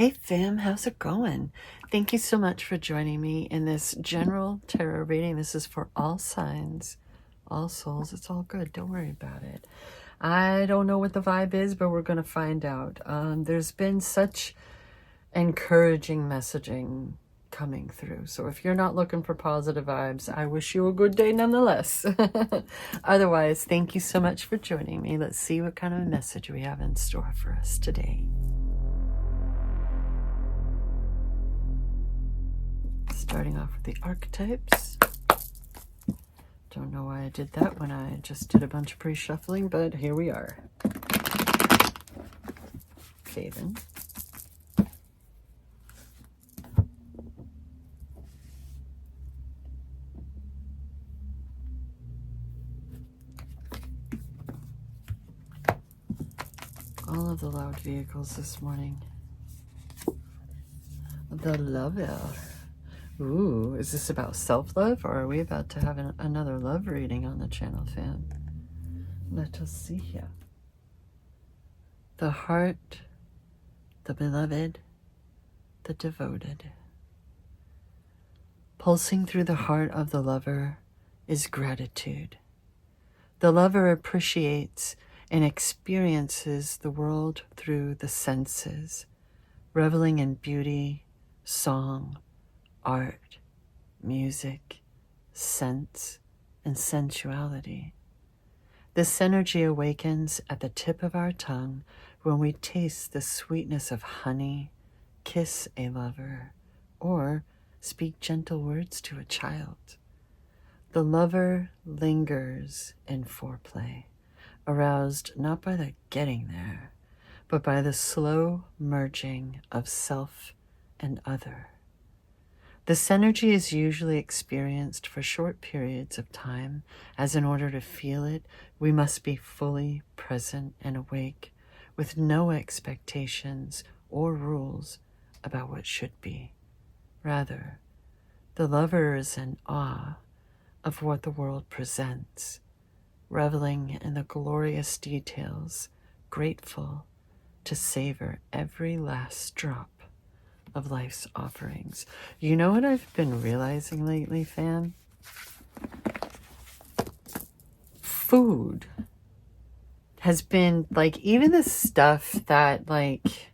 Hey fam, how's it going? Thank you so much for joining me in this general tarot reading. This is for all signs, all souls. It's all good. Don't worry about it. I don't know what the vibe is, but we're going to find out. There's been such encouraging messaging coming through. So if you're not looking for positive vibes, I wish you a good day nonetheless. Otherwise, thank you so much for joining me. Let's see what kind of message we have in store for us today. Starting off with the archetypes. Don't know why I did that when I just did a bunch of pre-shuffling, but here we are. Okay then. All of the loud vehicles this morning. The Lover. Ooh, is this about self-love, or are we about to have another love reading on the channel, fam? Let us see here. The heart, the beloved, the devoted. Pulsing through the heart of the lover is gratitude. The lover appreciates and experiences the world through the senses, reveling in beauty, song, art, music, scents, and sensuality. This energy awakens at the tip of our tongue when we taste the sweetness of honey, kiss a lover, or speak gentle words to a child. The lover lingers in foreplay, aroused not by the getting there, but by the slow merging of self and other. This energy is usually experienced for short periods of time, as in order to feel it, we must be fully present and awake, with no expectations or rules about what should be. Rather, the lover is in awe of what the world presents, reveling in the glorious details, grateful to savor every last drop of life's offerings. You know what I've been realizing lately, fam? Food has been, like, even the stuff that, like,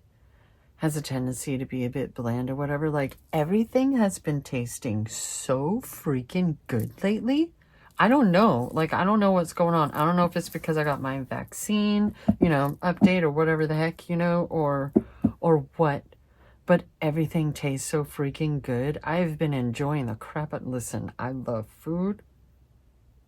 has a tendency to be a bit bland or whatever, like, everything has been tasting so freaking good lately. I don't know. Like, I don't know what's going on. I don't know if it's because I got my vaccine, update or whatever the heck, or what. But everything tastes so freaking good. I've been enjoying the crap out. Listen, I love food.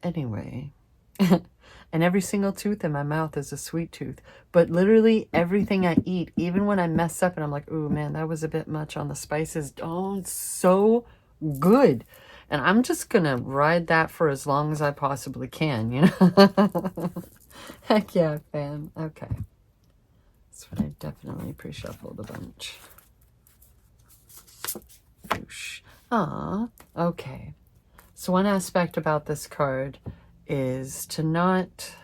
Anyway. And every single tooth in my mouth is a sweet tooth. But literally everything I eat, even when I mess up and I'm like, ooh, man, that was a bit much on the spices. Oh, it's so good. And I'm just going to ride that for as long as I possibly can, Heck yeah, fam. Okay. That's what I definitely pre-shuffled a bunch. Okay. So one aspect about this card is to not,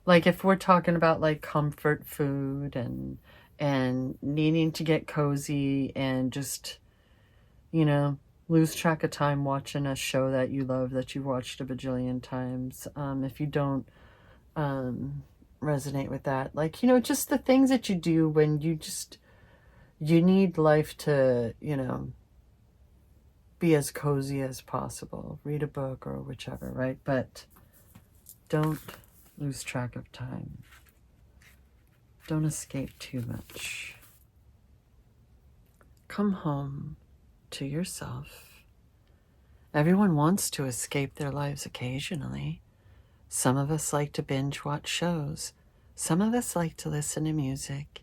like, if we're talking about like comfort food and needing to get cozy and just, lose track of time watching a show that you love, that you've watched a bajillion times. If you don't resonate with that, like, just the things that you do when you need life to, be as cozy as possible. Read a book or whichever, right? But don't lose track of time. Don't escape too much. Come home to yourself. Everyone wants to escape their lives occasionally. Some of us like to binge watch shows. Some of us like to listen to music.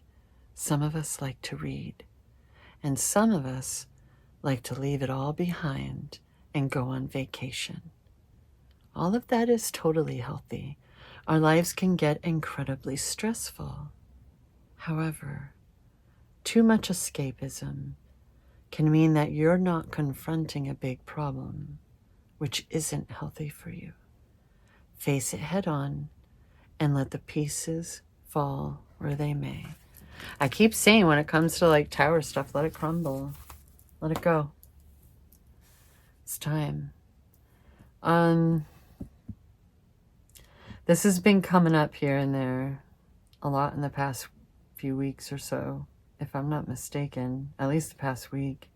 Some of us like to read. And some of us like to leave it all behind and go on vacation. All of that is totally healthy. Our lives can get incredibly stressful. However, too much escapism can mean that you're not confronting a big problem, which isn't healthy for you. Face it head on and let the pieces fall where they may. I keep saying when it comes to like tower stuff, let it crumble. Let it go. It's time. This has been coming up here and there a lot in the past few weeks or so, if I'm not mistaken, at least the past week.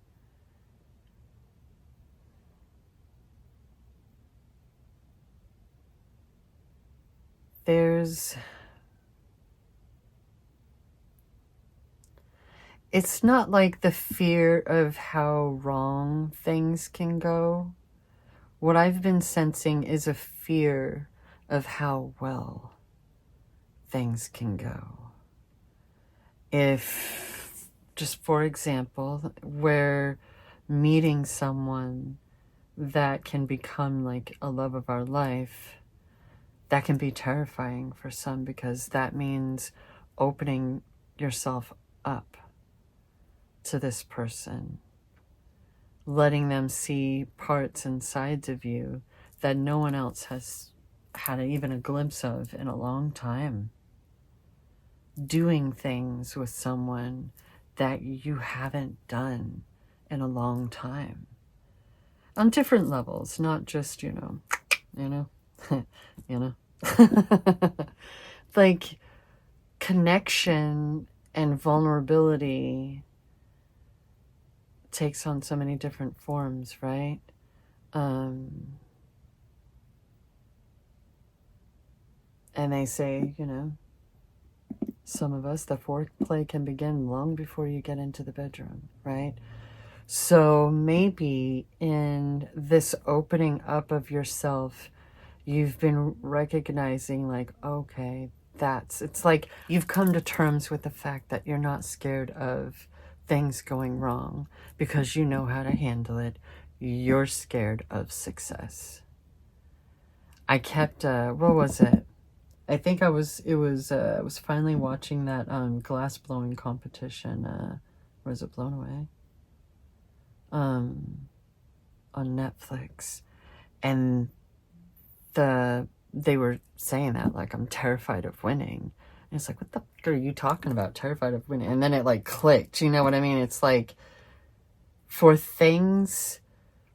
It's not like the fear of how wrong things can go. What I've been sensing is a fear of how well things can go. If, just for example, we're meeting someone that can become like a love of our life, that can be terrifying for some, because that means opening yourself up to this person, letting them see parts and sides of you that no one else has had even a glimpse of in a long time. Doing things with someone that you haven't done in a long time. On different levels, not just, you know, like connection and vulnerability takes on so many different forms, right? And they say, you know, some of us, the foreplay can begin long before you get into the bedroom, right? So maybe in this opening up of yourself, you've been recognizing like, okay, it's like you've come to terms with the fact that you're not scared of things going wrong because you know how to handle it. You're scared of success. I kept, what was it? I think I was finally watching that glass blowing competition. Or is it Blown Away? On Netflix. And they were saying that, like, I'm terrified of winning. And it's like, what the fuck are you talking about? Terrified of winning? And then it like clicked, you know what I mean? It's like, for things,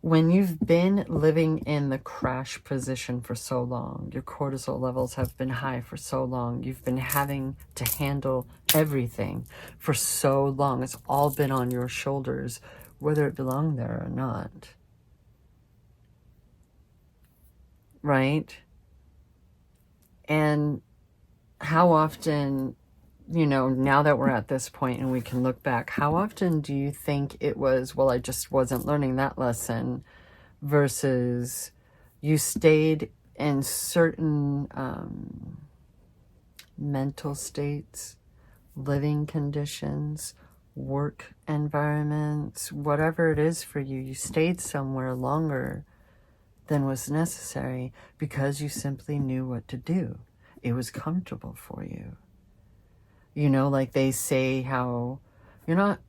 when you've been living in the crash position for so long, your cortisol levels have been high for so long, you've been having to handle everything for so long, it's all been on your shoulders, whether it belonged there or not. Right? And how often, you know, now that we're at this point and we can look back, how often do you think it was, well, I just wasn't learning that lesson, versus you stayed in certain mental states, living conditions, work environments, whatever it is for you, you stayed somewhere longer than was necessary because you simply knew what to do. It was comfortable for you. You know, like they say how you're not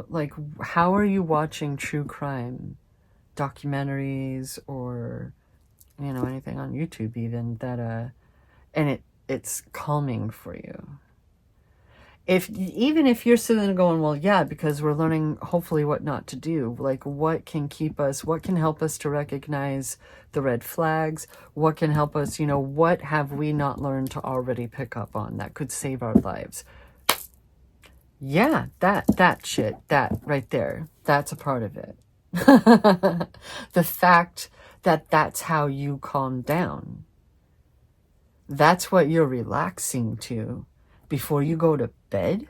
like, how are you watching true crime documentaries or, you know, anything on YouTube even that, and it's calming for you. Even if you're sitting there going, well, yeah, because we're learning hopefully what not to do, like what can help us to recognize the red flags, what can help us, you know, what have we not learned to already pick up on that could save our lives? Yeah, that shit, that right there, that's a part of it. The fact that that's how you calm down. That's what you're relaxing to before you go to bed.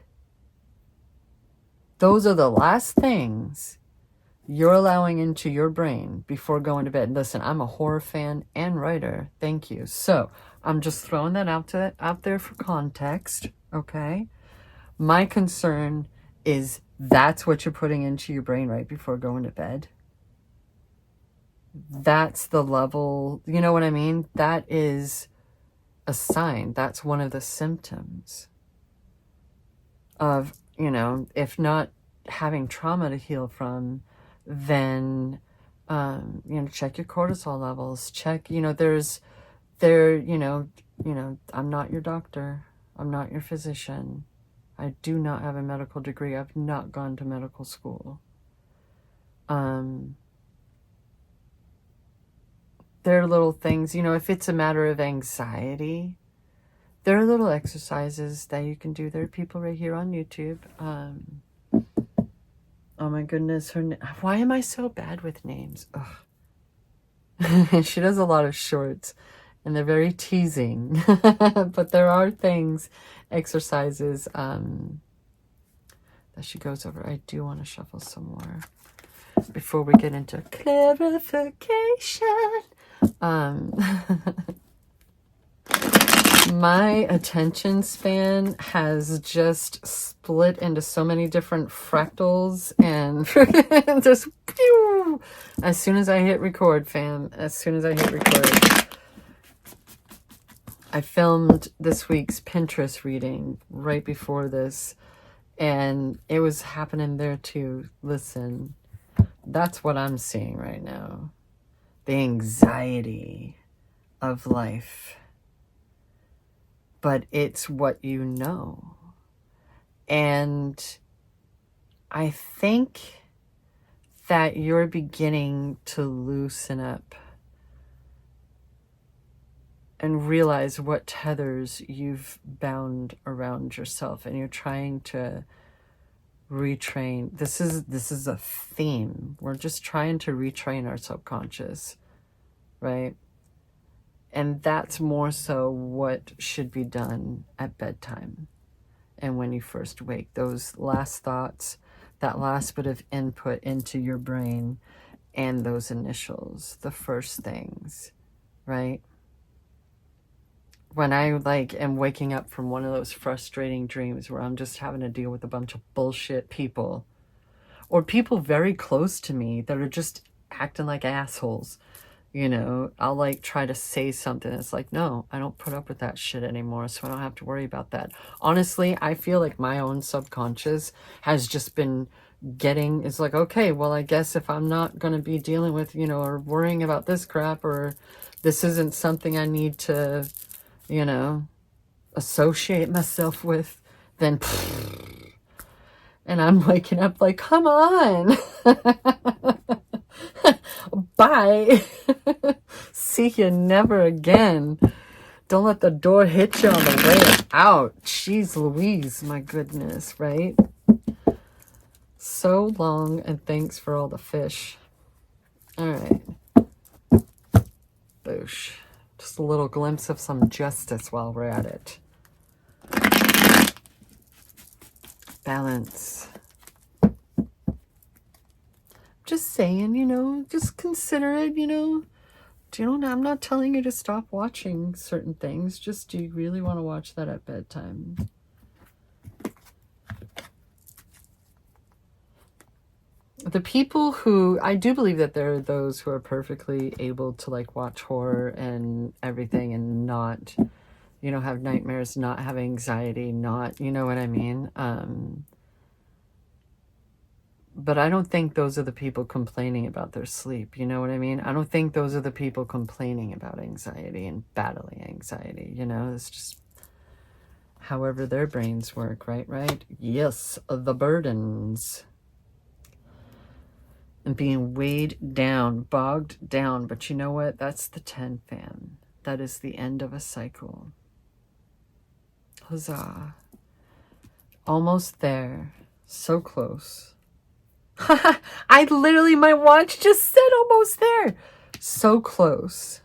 Those are the last things you're allowing into your brain before going to bed. Listen, I'm a horror fan and writer. Thank you. So I'm just throwing that out there for context, okay? My concern is that's what you're putting into your brain right before going to bed. That's the level, you know what I mean? That is a sign. That's one of the symptoms of, you know, if not having trauma to heal from, then, you know, check your cortisol levels. Check, you know, you know, I'm not your doctor. I'm not your physician. I do not have a medical degree. I've not gone to medical school. There are little things, you know, if it's a matter of anxiety, there are little exercises that you can do. There are people right here on YouTube. Oh my goodness, why am I so bad with names? Ugh. She does a lot of shorts, and they're very teasing. But there are things, exercises that she goes over. I do want to shuffle some more before we get into clarification. My attention span has just split into so many different fractals, and just pew, as soon as I hit record, fam, as soon as I hit record. I filmed this week's Pinterest reading right before this, and it was happening there too. Listen, that's what I'm seeing right now. The anxiety of life. But it's what you know. And I think that you're beginning to loosen up and realize what tethers you've bound around yourself, and you're trying to retrain. This is a theme. We're just trying to retrain our subconscious, right? And that's more so what should be done at bedtime and when you first wake. Those last thoughts, that last bit of input into your brain, and those initials, the first things, right? When I am waking up from one of those frustrating dreams where I'm just having to deal with a bunch of bullshit people, or people very close to me that are just acting like assholes. You know, I'll try to say something. It's like, no, I don't put up with that shit anymore, so I don't have to worry about that. Honestly, I feel like my own subconscious has just been it's like, okay, well, I guess if I'm not going to be dealing with, or worrying about this crap, or this isn't something I need to, associate myself with, then and I'm waking up like, come on. Bye. See you never again. Don't let the door hit you on the way out. Jeez Louise, my goodness, right? So long, and thanks for all the fish. All right. Boosh. Just a little glimpse of some justice while we're at it. Balance. Just saying, just consider it, I'm not telling you to stop watching certain things. Just, do you really want to watch that at bedtime? The people who, I do believe that there are those who are perfectly able to watch horror and everything and not, have nightmares, not have anxiety, not, you know what I mean? But I don't think those are the people complaining about their sleep. You know what I mean? I don't think those are the people complaining about anxiety and battling anxiety. It's just however their brains work, right? Yes, the burdens. And being weighed down, bogged down. But you know what? That's the 10, fam. That is the end of a cycle. Huzzah. Almost there. So close. My watch just said almost there. So close.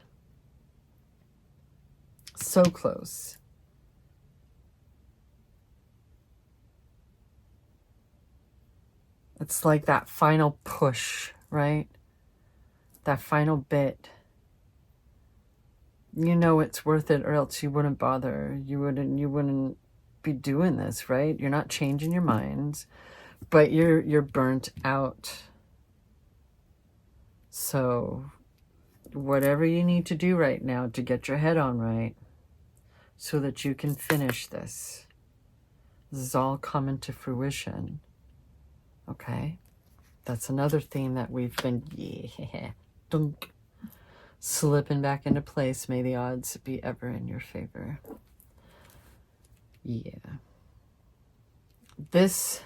So close. It's like that final push, right? That final bit. It's worth it, or else you wouldn't bother. You wouldn't be doing this, right? You're not changing your minds. But you're burnt out. So whatever you need to do right now to get your head on right so that you can finish this. This is all coming to fruition. Okay? That's another theme that we've been dunk, slipping back into place. May the odds be ever in your favor. Yeah. This,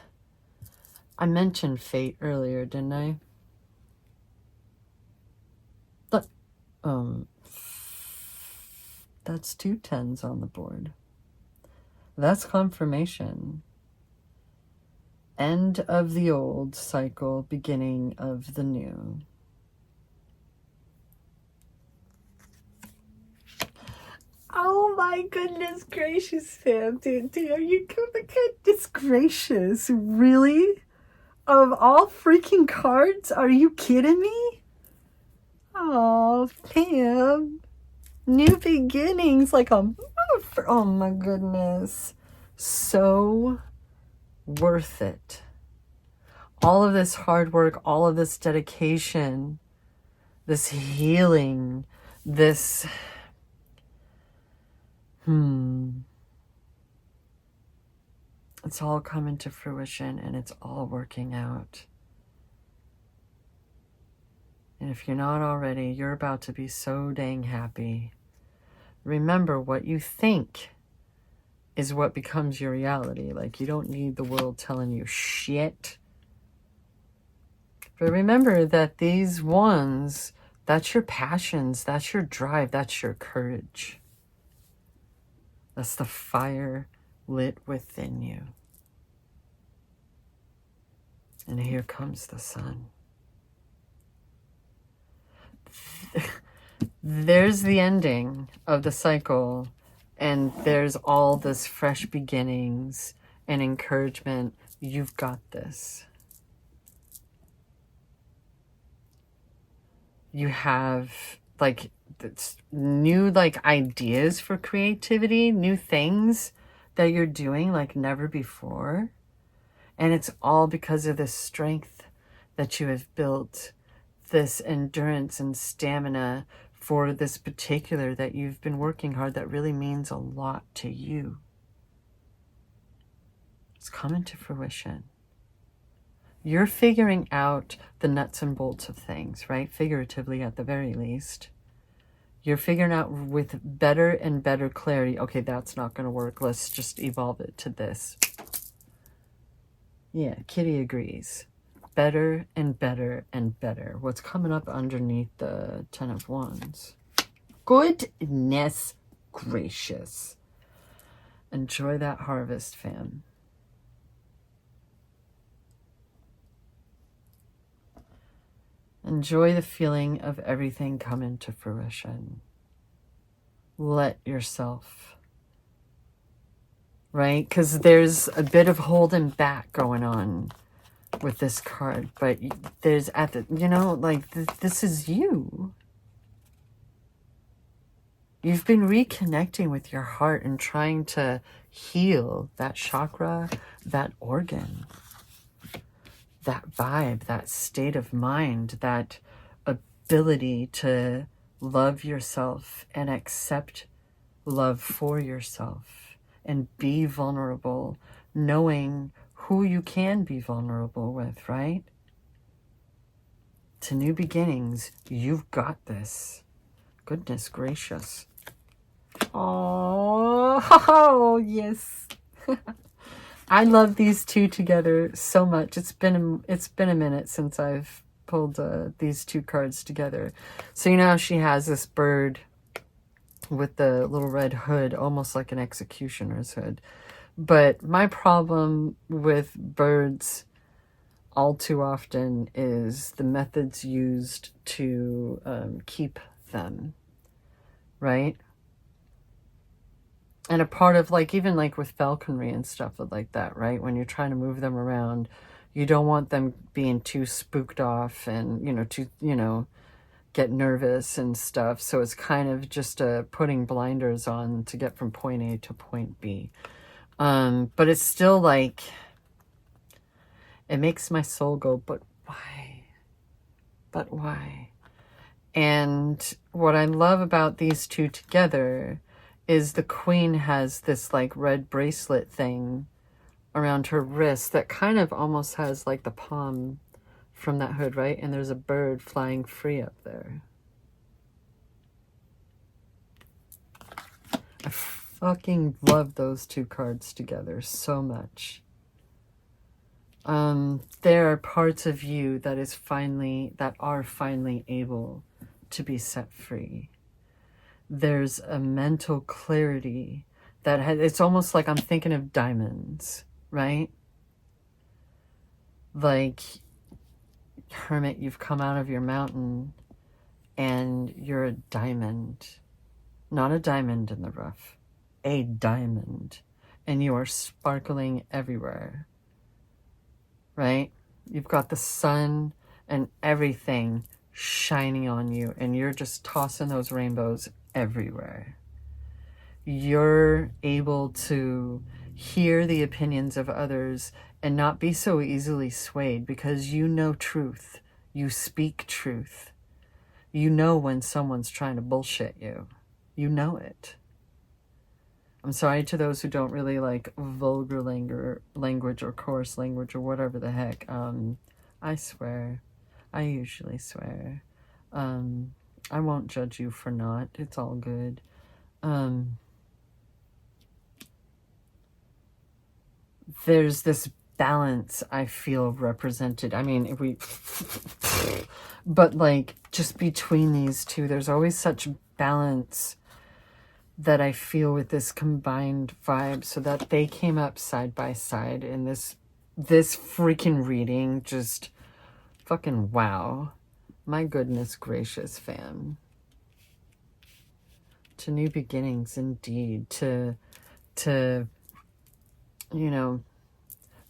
I mentioned fate earlier, didn't I? Look, that's 2 10s on the board. That's confirmation. End of the old cycle, beginning of the new. Oh my goodness gracious, fam. Dude, are you goodness gracious? Really? Of all freaking cards? Are you kidding me? Oh, fam. New beginnings, like oh my goodness. So worth it. All of this hard work, all of this dedication, this healing, this it's all coming to fruition and it's all working out. And if you're not already, you're about to be so dang happy. Remember, what you think is what becomes your reality. Like, you don't need the world telling you shit. But remember that these ones, that's your passions, that's your drive, that's your courage. That's the fire lit within you. And here comes the sun. There's the ending of the cycle, and there's all this fresh beginnings and encouragement. You've got this. You have like new ideas for creativity, new things that you're doing like never before. And it's all because of this strength that you have built, this endurance and stamina for this particular that you've been working hard, that really means a lot to you. It's coming to fruition. You're figuring out the nuts and bolts of things, right? Figuratively, at the very least. You're figuring out with better and better clarity, okay, that's not going to work. Let's just evolve it to this. Yeah, Kitty agrees. Better and better and better. What's coming up underneath the 10 of Wands? Goodness gracious. Enjoy that harvest, fam. Enjoy the feeling of everything coming to fruition. Let yourself, right? Because there's a bit of holding back going on with this card, but there's this is you. You've been reconnecting with your heart and trying to heal that chakra, that organ, that vibe, that state of mind, that ability to love yourself and accept love for yourself and be vulnerable, knowing who you can be vulnerable with, right? To new beginnings, you've got this. Goodness gracious. Oh, yes. I love these two together so much. It's been a minute since I've pulled these two cards together. So you know how she has this bird with the little red hood, almost like an executioner's hood. But my problem with birds all too often is the methods used to keep them, right? And a part of even with falconry and stuff like that, right? When you're trying to move them around, you don't want them being too spooked off and, get nervous and stuff. So it's kind of just putting blinders on to get from point A to point B. But it's still it makes my soul go, but why? But why? And what I love about these two together is the queen has this red bracelet thing around her wrist that kind of almost has the palm from that hood, right? And there's a bird flying free up there. I fucking love those two cards together so much. There are parts of you that are finally able to be set free. There's a mental clarity it's almost like I'm thinking of diamonds, right? Like, hermit, you've come out of your mountain and you're a diamond. Not a diamond in the rough, a diamond. And you are sparkling everywhere, right? You've got the sun and everything shining on you, and you're just tossing those rainbows everywhere. You're able to hear the opinions of others and not be so easily swayed, because you know truth. You speak truth. You know when someone's trying to bullshit you. You know it. I'm sorry to those who don't really like vulgar language or coarse language or whatever the heck. I swear. I usually swear. I won't judge you for not. It's all good. There's this balance I feel represented. I mean, but like, just between these two, there's always such balance that I feel with this combined vibe, so that they came up side by side in this freaking reading. Just fucking wow. My goodness gracious, fam. To new beginnings, indeed. To you know,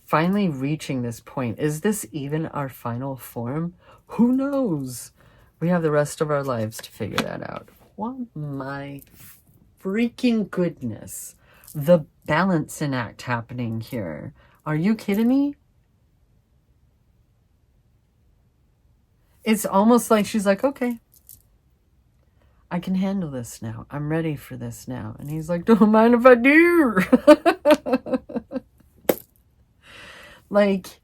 finally reaching this point. Is this even our final form? Who knows? We have the rest of our lives to figure that out. What my freaking goodness. The balancing act happening here. Are you kidding me? It's almost like she's like, okay, I can handle this now. I'm ready for this now. And he's like, don't mind if I do. Like,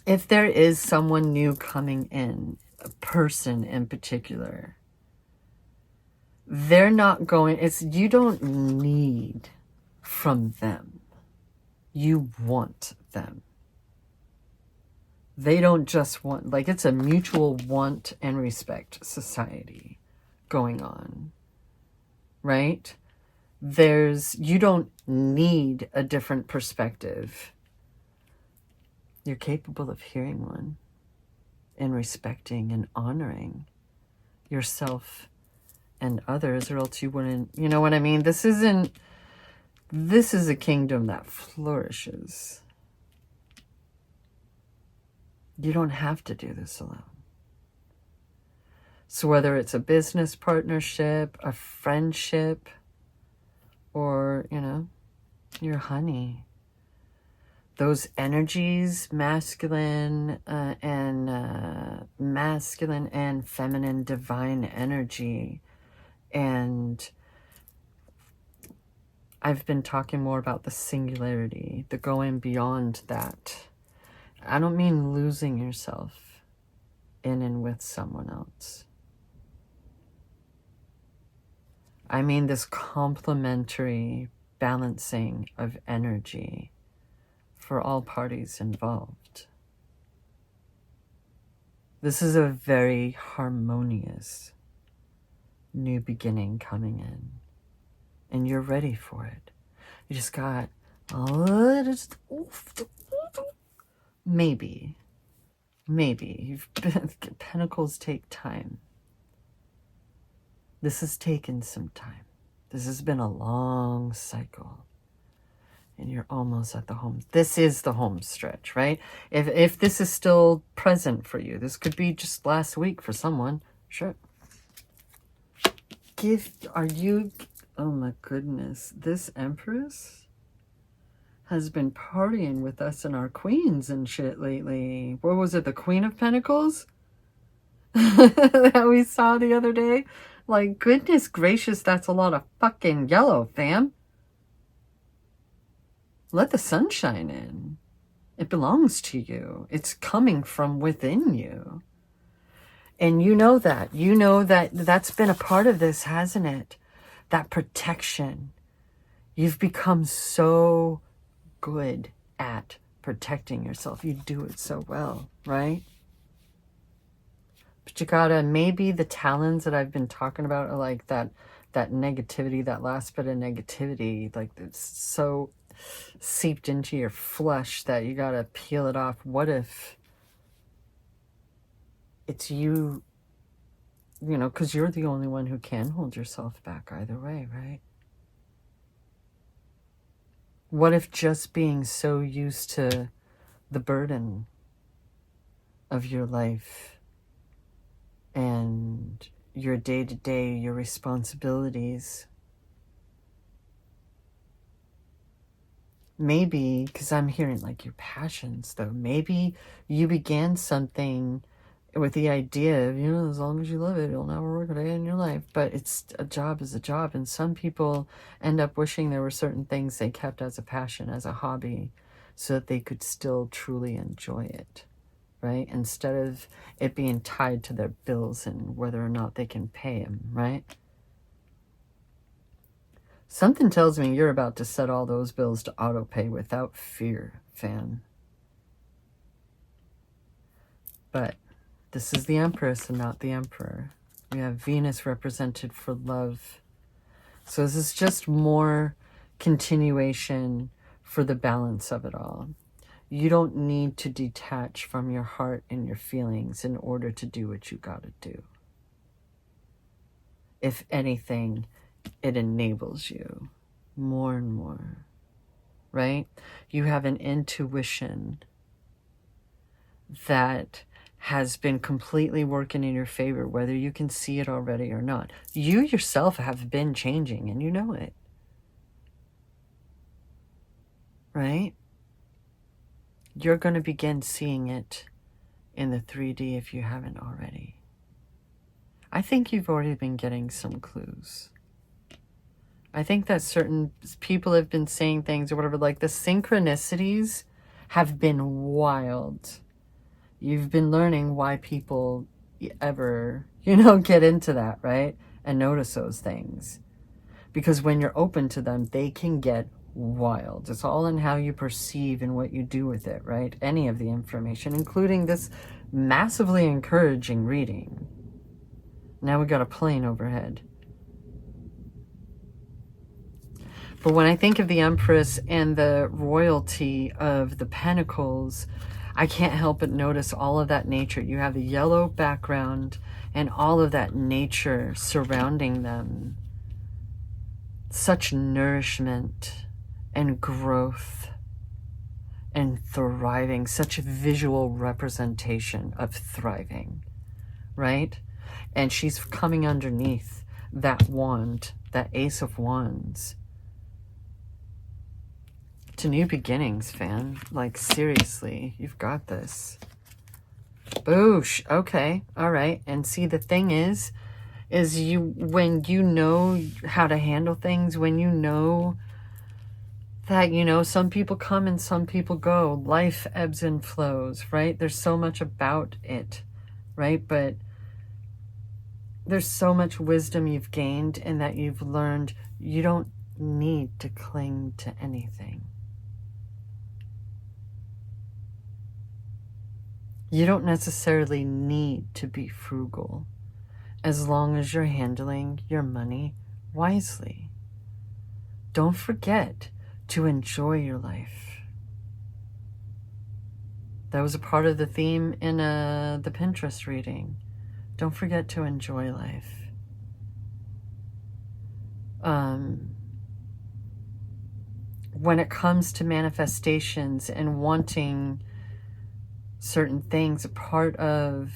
if there is someone new coming in, a person in particular, they're not going, you don't need from them. You want them. They don't just want, like, it's a mutual want and respect society going on, right? You don't need a different perspective. You're capable of hearing one and respecting and honoring yourself and others, or else you wouldn't, you know what I mean? This is a kingdom that flourishes. You don't have to do this alone. So whether it's a business partnership, a friendship, or, you know, your honey, those energies, masculine and feminine divine energy. And I've been talking more about the singularity, the going beyond that. I don't mean losing yourself in and with someone else. I mean this complementary balancing of energy for all parties involved. This is a very harmonious new beginning coming in, and you're ready for it. You just got maybe pentacles take time. This has taken some time. This has been a long cycle. And you're almost at the home. This is the home stretch, right? If this is still present for you, this could be just last week for someone. Sure. Oh my goodness. This Empress has been partying with us and our queens and shit lately. What was it? The Queen of Pentacles? That we saw the other day? Like, goodness gracious, that's a lot of fucking yellow, fam. Let the sunshine in. It belongs to you. It's coming from within you. And you know that. You know that that's been a part of this, hasn't it? That protection. You've become so good at protecting yourself. You do it so well, right? But you gotta, maybe the talons that I've been talking about are like that negativity, that last bit of negativity, like it's so seeped into your flesh that you gotta peel it off. What if it's you, you know, because you're the only one who can hold yourself back either way, right? What if just being so used to the burden of your life and your day-to-day, your responsibilities, maybe, because I'm hearing like your passions though, maybe you began something with the idea of, you know, as long as you love it, you'll never work a day in your life. But it's a job is a job. And some people end up wishing there were certain things they kept as a passion, as a hobby, so that they could still truly enjoy it, right? Instead of it being tied to their bills and whether or not they can pay them, right? Something tells me you're about to set all those bills to auto-pay without fear, fan. But this is the Empress and not the Emperor. We have Venus represented for love. So this is just more continuation for the balance of it all. You don't need to detach from your heart and your feelings in order to do what you gotta do. If anything, it enables you more and more, right? You have an intuition that has been completely working in your favor, whether you can see it already or not. You yourself have been changing and you know it, right? You're going to begin seeing it in the 3D if you haven't already. I think you've already been getting some clues. I think that certain people have been saying things or whatever, like the synchronicities have been wild. You've been learning why people ever, you know, get into that, right? And notice those things. Because when you're open to them, they can get wild. It's all in how you perceive and what you do with it, right? Any of the information, including this massively encouraging reading. Now we got a plane overhead. But when I think of the Empress and the royalty of the Pentacles, I can't help but notice all of that nature. You have the yellow background and all of that nature surrounding them. Such nourishment and growth and thriving, such a visual representation of thriving, right? And she's coming underneath that wand, that Ace of Wands. To new beginnings, fan. Like, seriously, you've got this. Boosh. Okay. All right. And see, the thing is you, when you know how to handle things, when you know that, you know, some people come and some people go, life ebbs and flows, right? There's so much about it, right? But there's so much wisdom you've gained and that you've learned. You don't need to cling to anything. You don't necessarily need to be frugal as long as you're handling your money wisely. Don't forget to enjoy your life. That was a part of the theme in the Pinterest reading. Don't forget to enjoy life. When it comes to manifestations and wanting certain things, a part of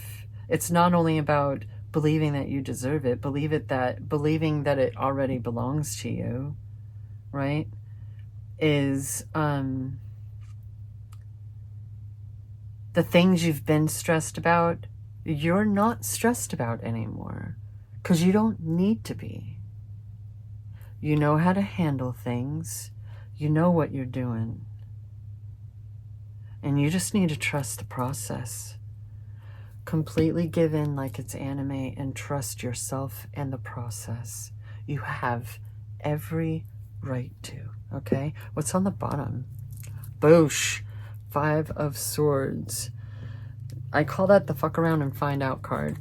it's not only about believing that you deserve it, believing that it already belongs to you, right? Is the things you've been stressed about, you're not stressed about anymore because you don't need to be. You know how to handle things. You know what you're doing. And you just need to trust the process. Completely give in like it's anime and trust yourself and the process. You have every right to, okay? What's on the bottom? Boosh. 5 of Swords. I call that the fuck around and find out card.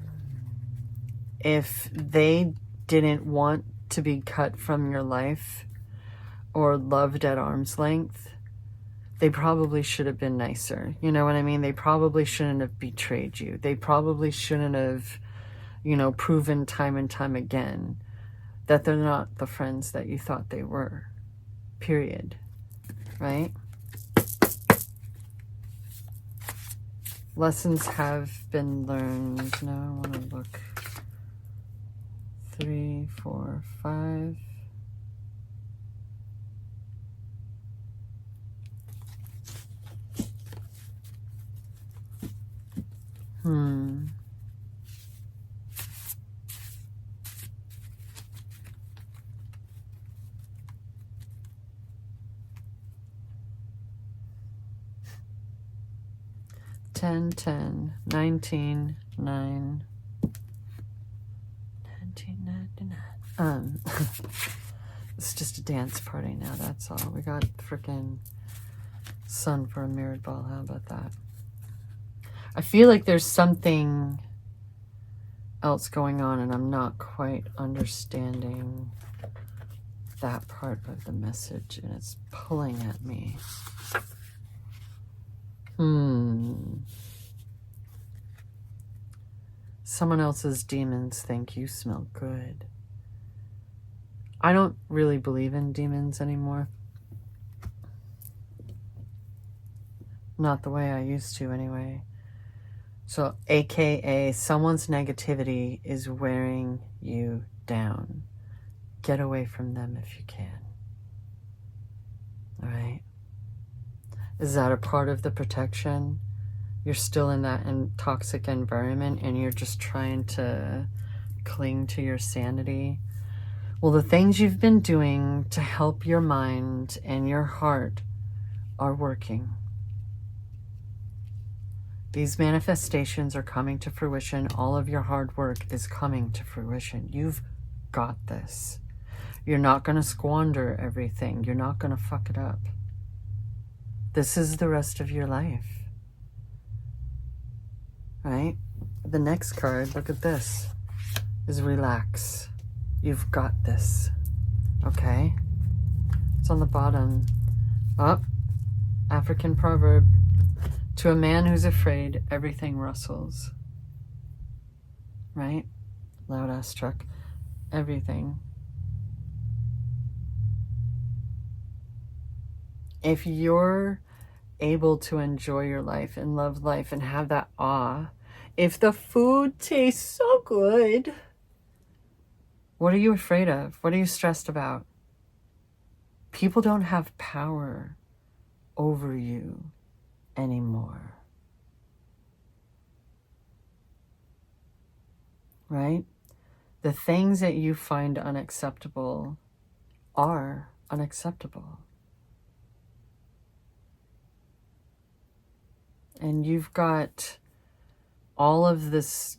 If they didn't want to be cut from your life or loved at arm's length, they probably should have been nicer. You know what I mean? They probably shouldn't have betrayed you. They probably shouldn't have, you know, proven time and time again that they're not the friends that you thought they were. Period. Right? Lessons have been learned. Now I want to look. 3, 4, 5. Ten, 10, 19, 9. 1999. It's just a dance party now, that's all. We got freaking sun for a mirrored ball. How about that? I feel like there's something else going on and I'm not quite understanding that part of the message and it's pulling at me. Someone else's demons think you smell good. I don't really believe in demons anymore. Not the way I used to anyway. So AKA someone's negativity is wearing you down. Get away from them if you can. All right? Is that a part of the protection? You're still in that toxic environment and you're just trying to cling to your sanity. Well, the things you've been doing to help your mind and your heart are working. These manifestations are coming to fruition. All of your hard work is coming to fruition. You've got this. You're not going to squander everything. You're not going to fuck it up. This is the rest of your life. Right? The next card, look at this, is relax. You've got this. Okay? It's on the bottom. Up. African proverb. To a man who's afraid, everything rustles. Right? Loud ass truck. Everything. If you're able to enjoy your life and love life and have that awe, if the food tastes so good, what are you afraid of? What are you stressed about? People don't have power over you anymore. Right? The things that you find unacceptable are unacceptable. And you've got all of this,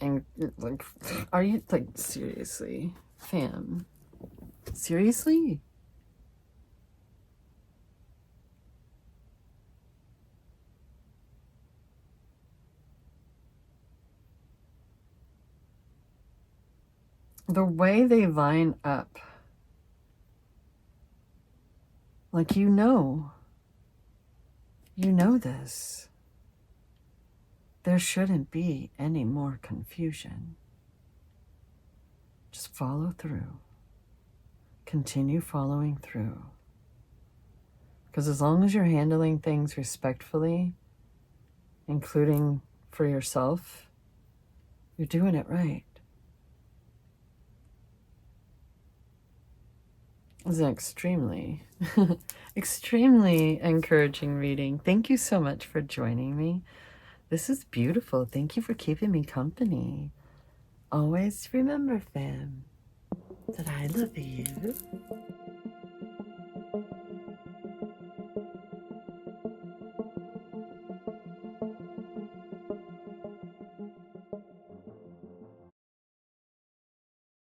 and like, are you, like, seriously, fam? Seriously? The way they line up, like, you know this. There shouldn't be any more confusion. Just follow through. Continue following through. Because as long as you're handling things respectfully, including for yourself, you're doing it right. This is an extremely, extremely encouraging reading. Thank you so much for joining me. This is beautiful. Thank you for keeping me company. Always remember, fam, that I love you.